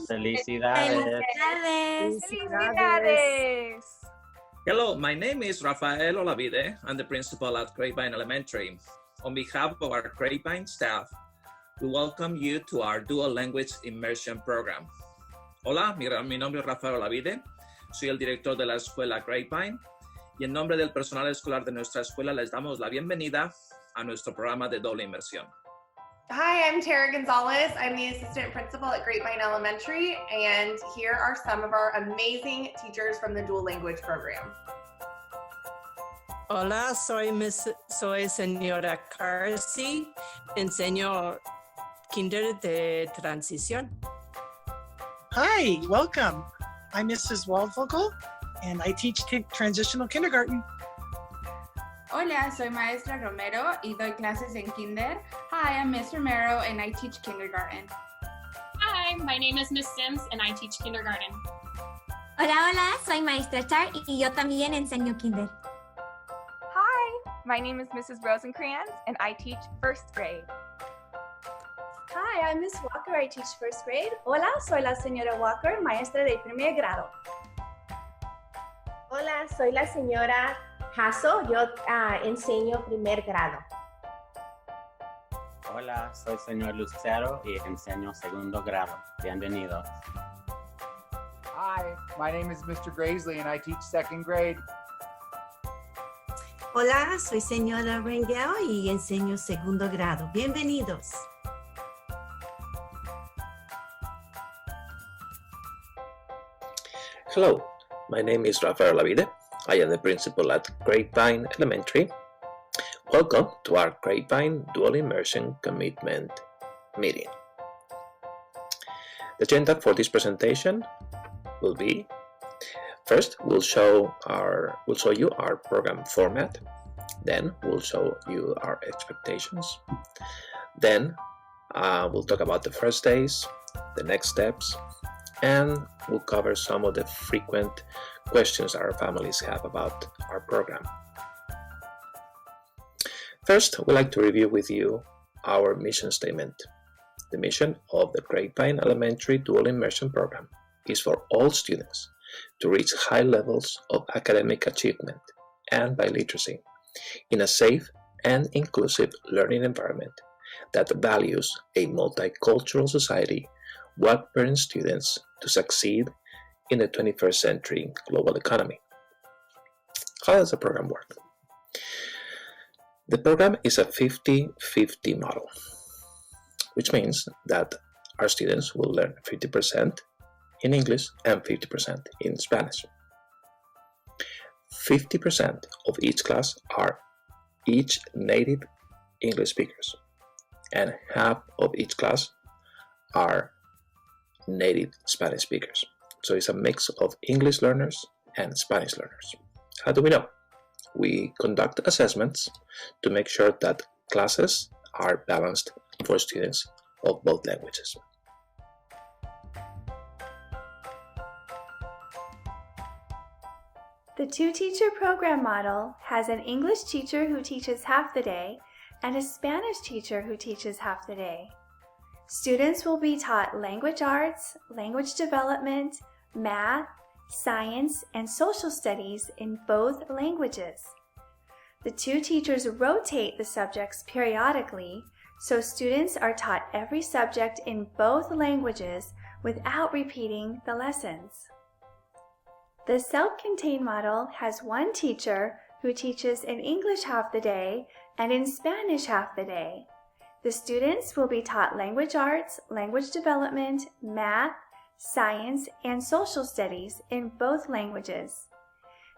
Felicidades. Felicidades. Hello, my name is Rafael Olavide. I'm the principal at Grapevine Elementary. On behalf of our Grapevine staff, we welcome you to our Dual Language Immersion Program. Hola, mi nombre es Rafael Olavide. Soy el director de la escuela Grapevine y en nombre del personal escolar de nuestra escuela les damos la bienvenida a nuestro programa de doble inmersión. Hi, I'm Tara Gonzalez. I'm the assistant principal at Grapevine Elementary, and here are some of our amazing teachers from the Dual Language Program. Hola, soy señora Carsi, enseño kinder de transición. Hi, welcome. I'm Mrs. Waldvogel, and I teach transitional kindergarten. Hola, soy maestra Romero y doy clases en kinder. Hi, I'm Miss Romero and I teach kindergarten. Hi, my name is Miss Sims and I teach kindergarten. Hola, soy maestra Char y yo también enseño kinder. Hi, my name is Mrs. Rosencrantz and I teach first grade. Hi, I'm Miss Walker, I teach first grade. Hola, soy la señora Walker, maestra de primer grado. Hola, soy la señora Hasso, yo enseño primer grado. Hola, soy señor Lucero y enseño segundo grado. Bienvenidos. Hi, my name is Mr. Grazley and I teach second grade. Hola, soy señora Rengel y enseño segundo grado. Bienvenidos. Hello, my name is Rafael Lavide. I am the principal at Grapevine Elementary. Welcome to our Grapevine Dual Immersion Commitment meeting. The agenda for this presentation will be: first, we'll show you our program format. Then we'll show you our expectations. Then we'll talk about the first days, the next steps, and we'll cover some of the frequent questions our families have about our program. First, we'd like to review with you our mission statement. The mission of the Grapevine Elementary Dual Immersion Program is for all students to reach high levels of academic achievement and biliteracy in a safe and inclusive learning environment that values a multicultural society while preparing students to succeed in the 21st century global economy. How does the program work? The program is a 50-50 model, which means that our students will learn 50% in English and 50% in Spanish. 50% of each class are each native English speakers, and half of each class are native Spanish speakers. So it's a mix of English learners and Spanish learners. How do we know? We conduct assessments to make sure that classes are balanced for students of both languages. The two-teacher program model has an English teacher who teaches half the day and a Spanish teacher who teaches half the day. Students will be taught language arts, language development, math, science, and social studies in both languages. The two teachers rotate the subjects periodically, so students are taught every subject in both languages without repeating the lessons. The self-contained model has one teacher who teaches in English half the day and in Spanish half the day. The students will be taught language arts, language development, math, science, and social studies in both languages.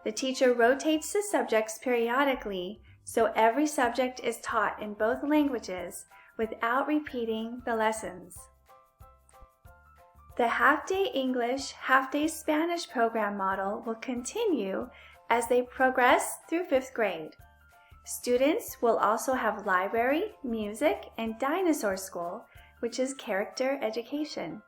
The teacher rotates the subjects periodically, so every subject is taught in both languages without repeating the lessons. The half-day English, half-day Spanish program model will continue as they progress through 5th grade. Students will also have library, music, and dinosaur school, which is character education.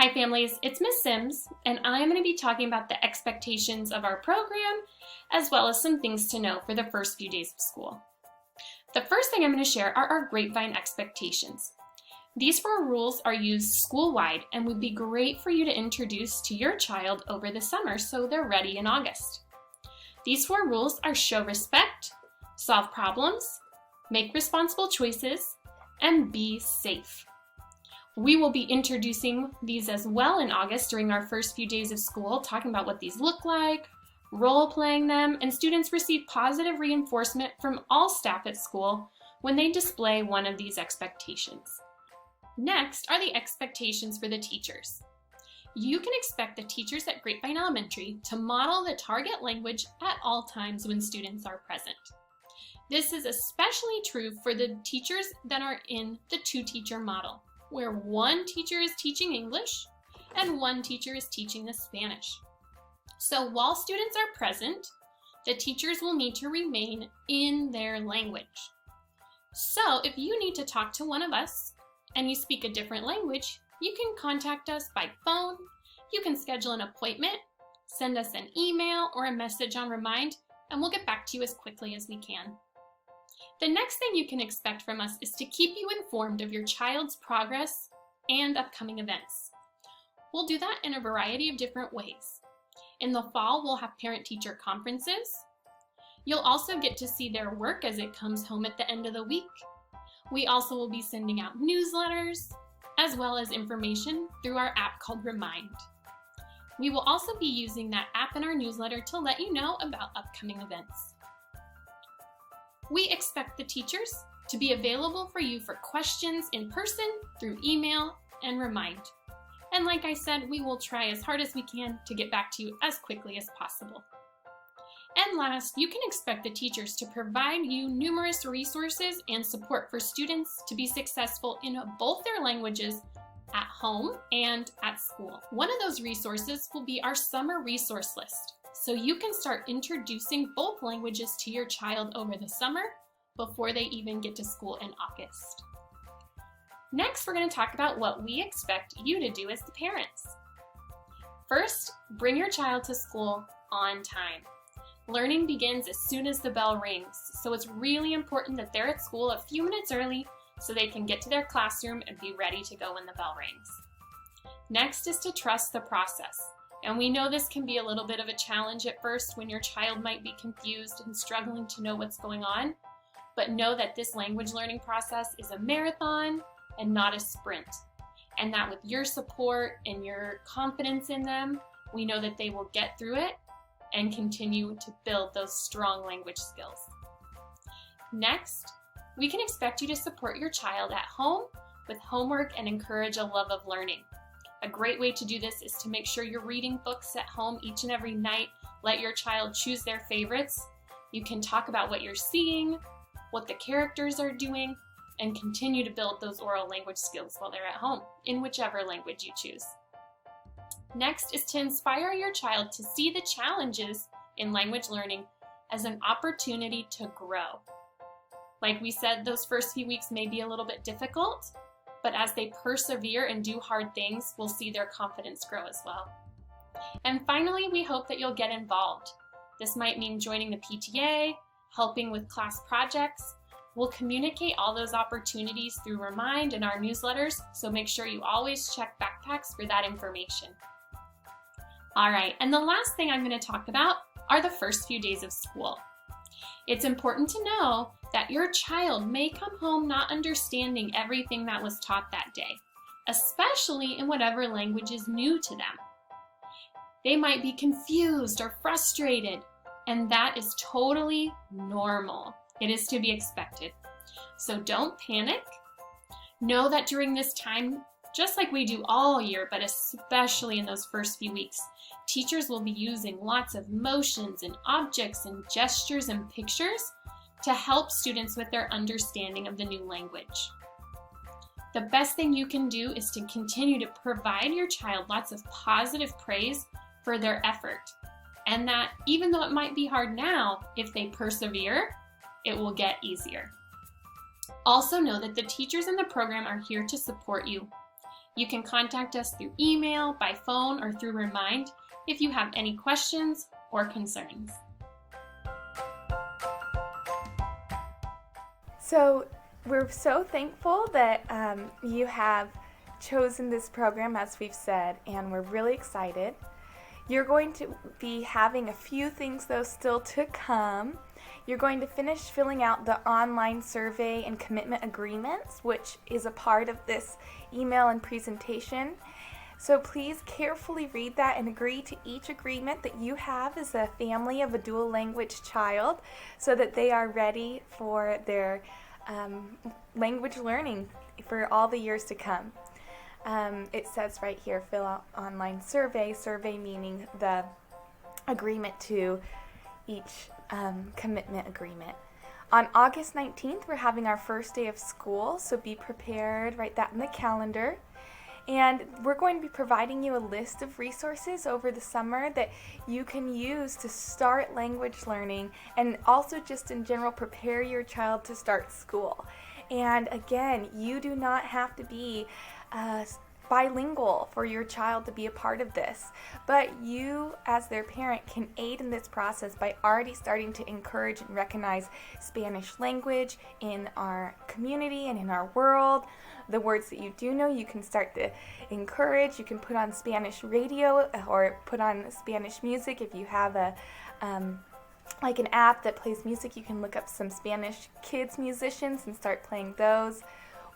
Hi families, it's Miss Sims, and I'm going to be talking about the expectations of our program, as well as some things to know for the first few days of school. The first thing I'm going to share are our Grapevine expectations. These 4 rules are used school-wide and would be great for you to introduce to your child over the summer so they're ready in August. These 4 rules are show respect, solve problems, make responsible choices, and be safe. We will be introducing these as well in August during our first few days of school, talking about what these look like, role-playing them, and students receive positive reinforcement from all staff at school when they display one of these expectations. Next are the expectations for the teachers. You can expect the teachers at Grapevine Elementary to model the target language at all times when students are present. This is especially true for the teachers that are in the 2-teacher model, where 1 teacher is teaching English and 1 teacher is teaching the Spanish. So while students are present, the teachers will need to remain in their language. So if you need to talk to one of us and you speak a different language, you can contact us by phone, you can schedule an appointment, send us an email or a message on Remind, and we'll get back to you as quickly as we can. The next thing you can expect from us is to keep you informed of your child's progress and upcoming events. We'll do that in a variety of different ways. In the fall, we'll have parent-teacher conferences. You'll also get to see their work as it comes home at the end of the week. We also will be sending out newsletters, as well as information through our app called Remind. We will also be using that app in our newsletter to let you know about upcoming events. We expect the teachers to be available for you for questions in person, through email, and Remind. And like I said, we will try as hard as we can to get back to you as quickly as possible. And last, you can expect the teachers to provide you numerous resources and support for students to be successful in both their languages at home and at school. One of those resources will be our summer resource list, so you can start introducing both languages to your child over the summer before they even get to school in August. Next, we're going to talk about what we expect you to do as the parents. First, bring your child to school on time. Learning begins as soon as the bell rings, so it's really important that they're at school a few minutes early so they can get to their classroom and be ready to go when the bell rings. Next is to trust the process, and we know this can be a little bit of a challenge at first when your child might be confused and struggling to know what's going on, but know that this language learning process is a marathon and not a sprint, and that with your support and your confidence in them, we know that they will get through it and continue to build those strong language skills. Next, we can expect you to support your child at home with homework and encourage a love of learning. A great way to do this is to make sure you're reading books at home each and every night. Let your child choose their favorites. You can talk about what you're seeing, what the characters are doing, and continue to build those oral language skills while they're at home, in whichever language you choose. Next is to inspire your child to see the challenges in language learning as an opportunity to grow. Like we said, those first few weeks may be a little bit difficult, but as they persevere and do hard things, we'll see their confidence grow as well. And finally, we hope that you'll get involved. This might mean joining the PTA, helping with class projects. We'll communicate all those opportunities through Remind and our newsletters, so make sure you always check backpacks for that information. All right, and the last thing I'm going to talk about are the first few days of school. It's important to know that your child may come home not understanding everything that was taught that day, especially in whatever language is new to them. They might be confused or frustrated, and that is totally normal. It is to be expected. So don't panic. Know that during this time, just like we do all year, but especially in those first few weeks, teachers will be using lots of motions and objects and gestures and pictures to help students with their understanding of the new language. The best thing you can do is to continue to provide your child lots of positive praise for their effort, and that even though it might be hard now, if they persevere, it will get easier. Also know that the teachers in the program are here to support you. You can contact us through email, by phone, or through Remind if you have any questions or concerns. So we're so thankful that you have chosen this program, as we've said, and we're really excited. You're going to be having a few things, though, still to come. You're going to finish filling out the online survey and commitment agreements, which is a part of this email and presentation. So please carefully read that and agree to each agreement that you have as a family of a dual language child so that they are ready for their language learning for all the years to come. It says right here, fill out online survey meaning the agreement to each commitment agreement. On August 19th, we're having our first day of school, so be prepared, write that in the calendar. And we're going to be providing you a list of resources over the summer that you can use to start language learning and also just in general prepare your child to start school. And again, you do not have to be bilingual for your child to be a part of this, but you as their parent can aid in this process by already starting to encourage and recognize Spanish language in our community and in our world. The words that you do know, you can start to encourage. You can put on Spanish radio or put on Spanish music. If you have a like an app that plays music, you can look up some Spanish kids musicians and start playing those.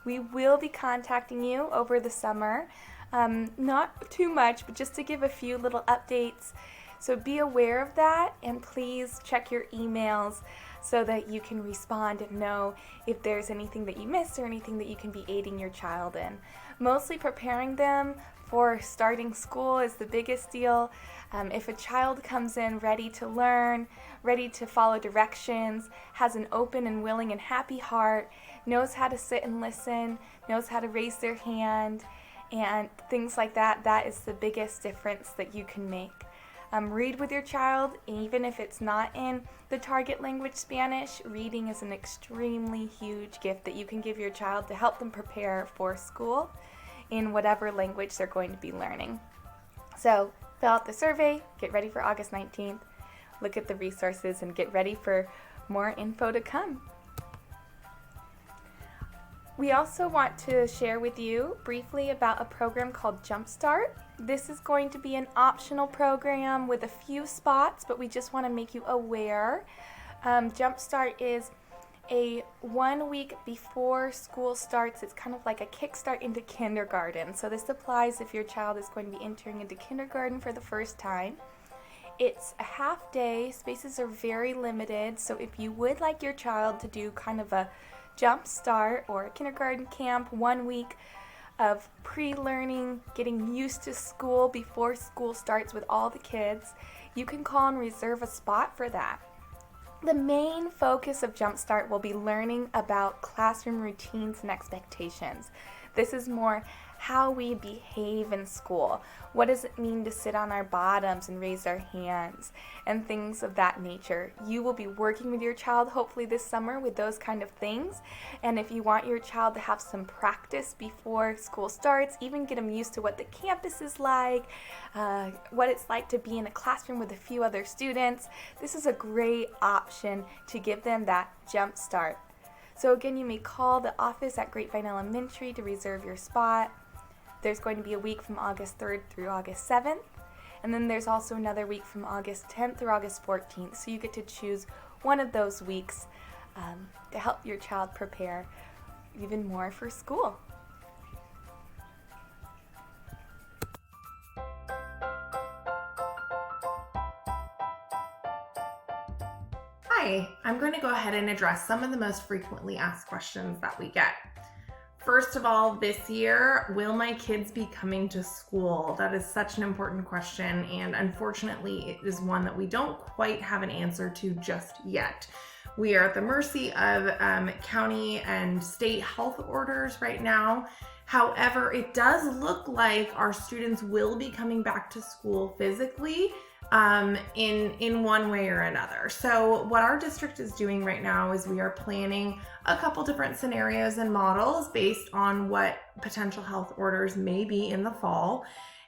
We will be contacting you over the summer, not too much, but just to give a few little updates. So be aware of that, and please check your emails so that you can respond and know if there's anything that you missed or anything that you can be aiding your child in. Mostly preparing them for starting school is the biggest deal. If a child comes in ready to learn, ready to follow directions, has an open and willing and happy heart, knows how to sit and listen, knows how to raise their hand, and things like that, that is the biggest difference that you can make. Read with your child, even if it's not in the target language Spanish. Reading is an extremely huge gift that you can give your child to help them prepare for school in whatever language they're going to be learning. So fill out the survey, get ready for August 19th, look at the resources, and get ready for more info to come. We also want to share with you briefly about a program called Jumpstart. This is going to be an optional program with a few spots, but we just want to make you aware. Jumpstart is a 1 week before school starts. It's kind of like a kickstart into kindergarten. So this applies if your child is going to be entering into kindergarten for the first time. It's a half day. Spaces are very limited. So if you would like your child to do kind of a jump start or a kindergarten camp, 1 week of pre-learning, getting used to school before school starts with all the kids, you can call and reserve a spot for that. The main focus of Jumpstart will be learning about classroom routines and expectations. This is more how we behave in school. What does it mean to sit on our bottoms and raise our hands and things of that nature? You will be working with your child hopefully this summer with those kind of things. And if you want your child to have some practice before school starts, even get them used to what the campus is like, what it's like to be in a classroom with a few other students, this is a great option to give them that jump start. So again, you may call the office at Grapevine Elementary to reserve your spot. There's going to be a week from August 3rd through August 7th. And then there's also another week from August 10th through August 14th. So you get to choose one of those weeks to help your child prepare even more for school. Hi, I'm going to go ahead and address some of the most frequently asked questions that we get. First of all, this year, will my kids be coming to school? That is such an important question, and unfortunately, it is one that we don't quite have an answer to just yet. We are at the mercy of county and state health orders right now. However, it does look like our students will be coming back to school physically in one way or another. So what our district is doing right now is we are planning a couple different scenarios and models based on what potential health orders may be in the fall.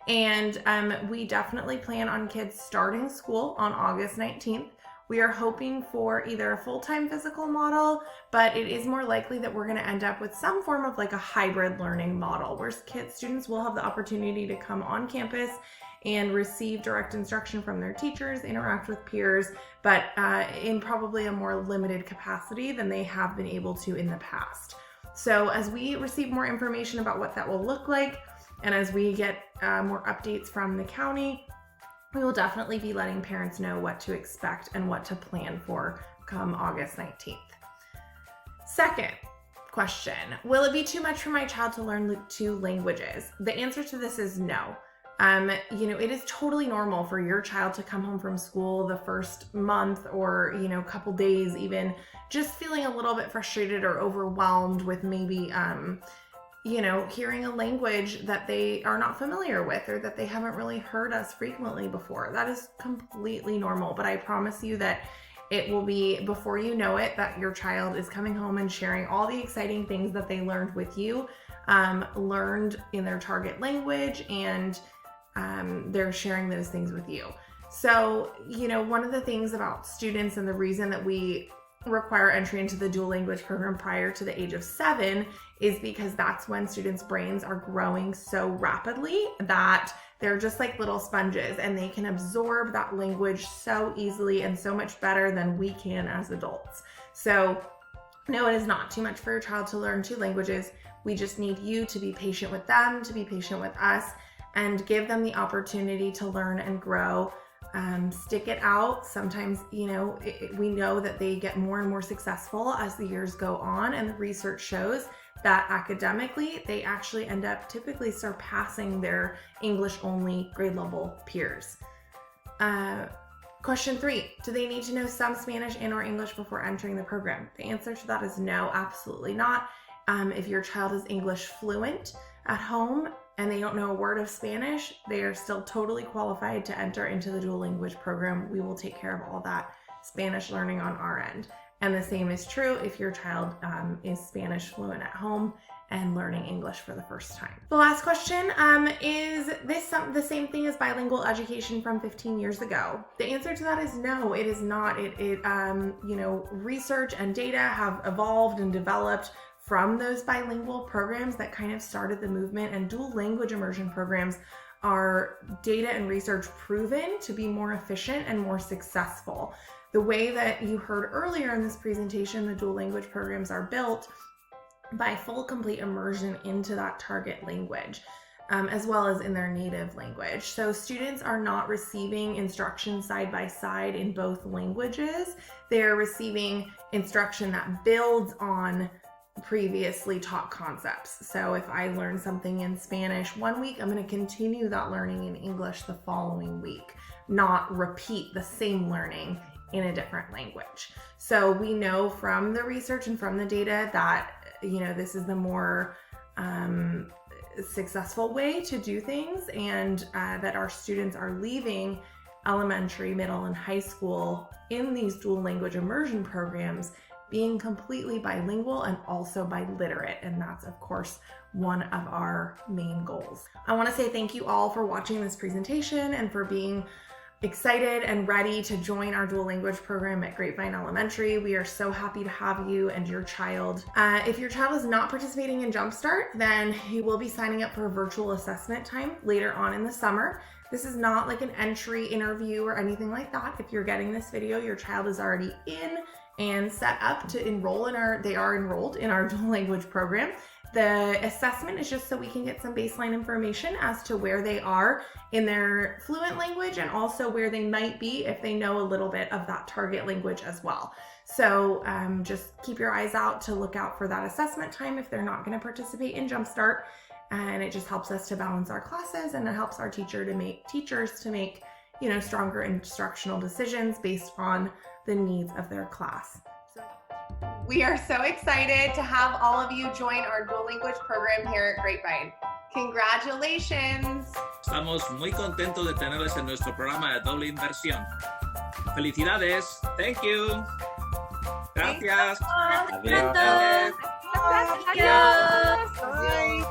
And we definitely plan on kids starting school on August 19th. We are hoping for either a full-time physical model, but it is more likely that we're going to end up with some form of like a hybrid learning model where students will have the opportunity to come on campus and receive direct instruction from their teachers, interact with peers, but in probably a more limited capacity than they have been able to in the past. So as we receive more information about what that will look like, and as we get more updates from the county, we will definitely be letting parents know what to expect and what to plan for come August 19th. Second question, will it be too much for my child to learn 2 languages? The answer to this is no. It is totally normal for your child to come home from school the first month or, couple days even, just feeling a little bit frustrated or overwhelmed with maybe, hearing a language that they are not familiar with or that they haven't really heard us frequently before. That is completely normal, but I promise you that it will be, before you know it, that your child is coming home and sharing all the exciting things that they learned with you, learned in their target language, and they're sharing those things with you. So, one of the things about students and the reason that we require entry into the dual language program prior to the age of 7 is because that's when students' brains are growing so rapidly that they're just like little sponges and they can absorb that language so easily and so much better than we can as adults. So no, it is not too much for your child to learn 2 languages. We just need you to be patient with them, to be patient with us, and give them the opportunity to learn and grow. Stick it out. Sometimes, we know that they get more and more successful as the years go on, and the research shows that academically, they actually end up typically surpassing their English-only grade level peers. Question 3, do they need to know some Spanish and or English before entering the program? The answer to that is no, absolutely not. If your child is English fluent at home and they don't know a word of Spanish, they are still totally qualified to enter into the dual language program. We will take care of all that Spanish learning on our end. And the same is true if your child is Spanish fluent at home and learning English for the first time. The last question, is this the same thing as bilingual education from 15 years ago? The answer to that is no, it is not. Research and data have evolved and developed from those bilingual programs that kind of started the movement, and dual language immersion programs are data and research proven to be more efficient and more successful. The way that you heard earlier in this presentation, the dual language programs are built by full complete immersion into that target language, as well as in their native language. So students are not receiving instruction side by side in both languages. They're receiving instruction that builds on previously taught concepts. So if I learn something in Spanish one week, I'm going to continue that learning in English the following week, not repeat the same learning in a different language. So we know from the research and from the data that, this is the more successful way to do things, and that our students are leaving elementary, middle, and high school in these dual language immersion programs being completely bilingual and also biliterate. And that's, of course, one of our main goals. I want to say thank you all for watching this presentation and for being excited and ready to join our dual language program at Grapevine Elementary. We are so happy to have you and your child. If your child is not participating in Jumpstart, then you will be signing up for a virtual assessment time later on in the summer. This is not like an entry interview or anything like that. If you're getting this video, your child is already in and set up to enroll they are enrolled in our dual language program. The assessment is just so we can get some baseline information as to where they are in their fluent language, and also where they might be if they know a little bit of that target language as well. So just keep your eyes out to look out for that assessment time if they're not going to participate in Jumpstart. And it just helps us to balance our classes, and it helps our teachers to make stronger instructional decisions based on the needs of their class. We are so excited to have all of you join our dual language program here at Grapevine. Congratulations! Estamos muy contentos de tenerles en nuestro programa de doble inversión. Felicidades. Thank you. Gracias. Adiós. Adiós. Bye.